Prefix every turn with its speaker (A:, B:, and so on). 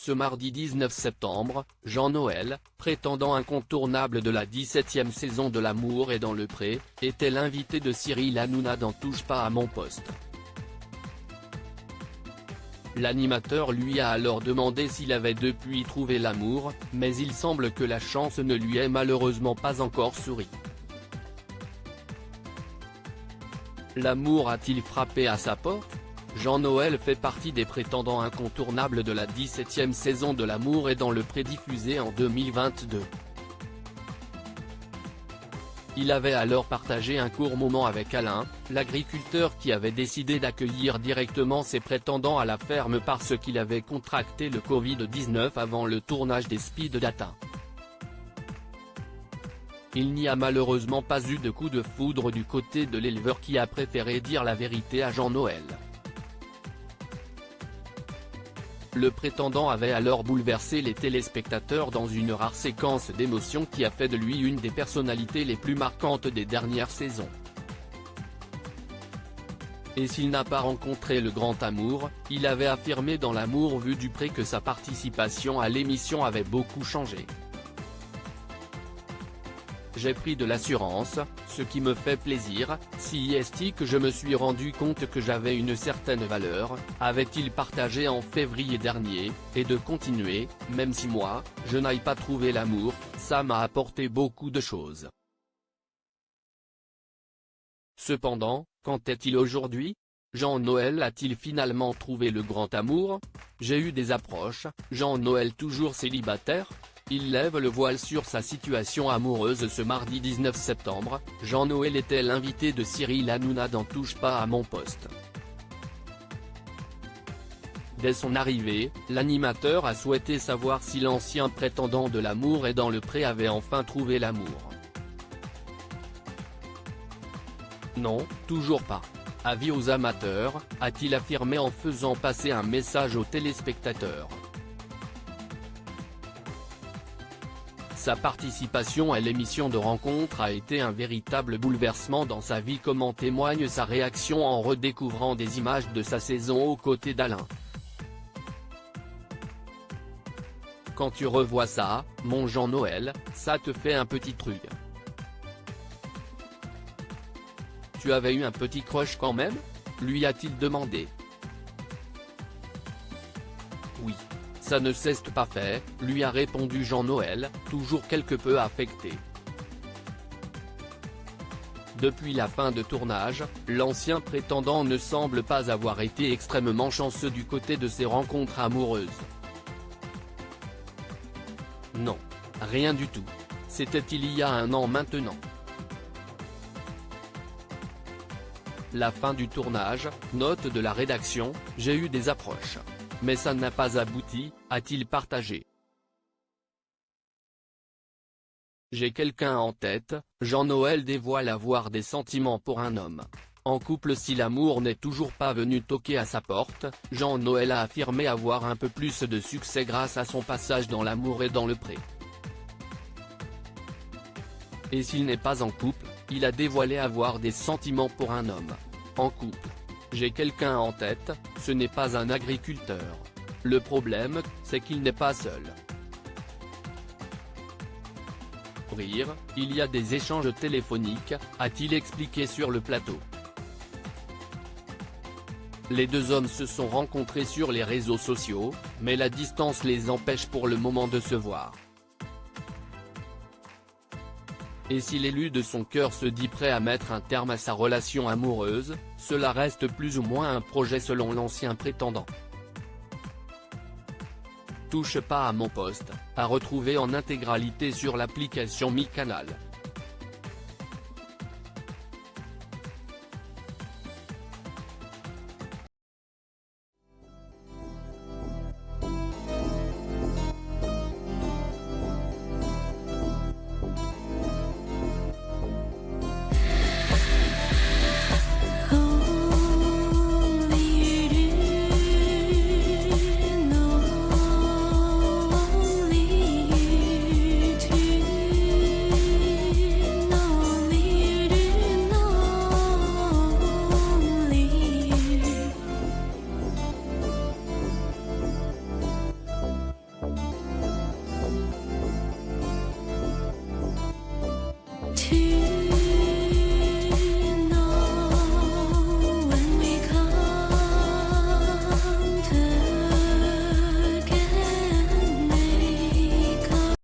A: Ce mardi 19 septembre, Jean-Noël, prétendant incontournable de la 17e saison de L'amour est dans le pré, était l'invité de Cyril Hanouna dans Touche pas à mon poste. L'animateur lui a alors demandé s'il avait depuis trouvé l'amour, mais il semble que la chance ne lui ait malheureusement pas encore souri. L'amour a-t-il frappé à sa porte? Jean-Noël fait partie des prétendants incontournables de la 17e saison de L'amour est dans le pré diffusée en 2022. Il avait alors partagé un court moment avec Alain, l'agriculteur qui avait décidé d'accueillir directement ses prétendants à la ferme parce qu'il avait contracté le Covid-19 avant le tournage des Speed Data. Il n'y a malheureusement pas eu de coup de foudre du côté de l'éleveur qui a préféré dire la vérité à Jean-Noël. Le prétendant avait alors bouleversé les téléspectateurs dans une rare séquence d'émotions qui a fait de lui une des personnalités les plus marquantes des dernières saisons. Et s'il n'a pas rencontré le grand amour, il avait affirmé dans L'amour vu du pré que sa participation à l'émission avait beaucoup changé. J'ai pris de l'assurance, ce qui me fait plaisir, si est que je me suis rendu compte que j'avais une certaine valeur, avait-il partagé en février dernier, et de continuer, même si moi, je n'aille pas trouver l'amour, ça m'a apporté beaucoup de choses. Cependant, qu'en est-il aujourd'hui? Jean-Noël a-t-il finalement trouvé le grand amour? J'ai eu des approches, Jean-Noël toujours célibataire? Il lève le voile sur sa situation amoureuse ce mardi 19 septembre, Jean-Noël était l'invité de Cyril Hanouna dans Touche pas à mon poste. Dès son arrivée, l'animateur a souhaité savoir si l'ancien prétendant de L'amour est dans le pré avait enfin trouvé l'amour. Non, toujours pas. Avis aux amateurs, a-t-il affirmé en faisant passer un message aux téléspectateurs. Sa participation à l'émission de rencontre a été un véritable bouleversement dans sa vie comme en témoigne sa réaction en redécouvrant des images de sa saison aux côtés d'Alain. Quand tu revois ça, mon Jean-Noël, ça te fait un petit truc. Tu avais eu un petit crush quand même? Lui a-t-il demandé. Oui. Ça ne s'est pas fait, lui a répondu Jean-Noël, toujours quelque peu affecté. Depuis la fin de tournage, l'ancien prétendant ne semble pas avoir été extrêmement chanceux du côté de ses rencontres amoureuses. Non. Rien du tout. C'était il y a un an maintenant. La fin du tournage, note de la rédaction, j'ai eu des approches. Mais ça n'a pas abouti, a-t-il partagé. J'ai quelqu'un en tête, Jean-Noël dévoile avoir des sentiments pour un homme. En couple si l'amour n'est toujours pas venu toquer à sa porte, Jean-Noël a affirmé avoir un peu plus de succès grâce à son passage dans L'amour est dans le pré. Et s'il n'est pas en couple, il a dévoilé avoir des sentiments pour un homme. En couple. J'ai quelqu'un en tête, ce n'est pas un agriculteur. Le problème, c'est qu'il n'est pas seul. Rire, il y a des échanges téléphoniques, a-t-il expliqué sur le plateau. Les deux hommes se sont rencontrés sur les réseaux sociaux, mais la distance les empêche pour le moment de se voir. Et si l'élu de son cœur se dit prêt à mettre un terme à sa relation amoureuse, cela reste plus ou moins un projet selon l'ancien prétendant. Touche pas à mon poste, à retrouver en intégralité sur l'application Mi Canal.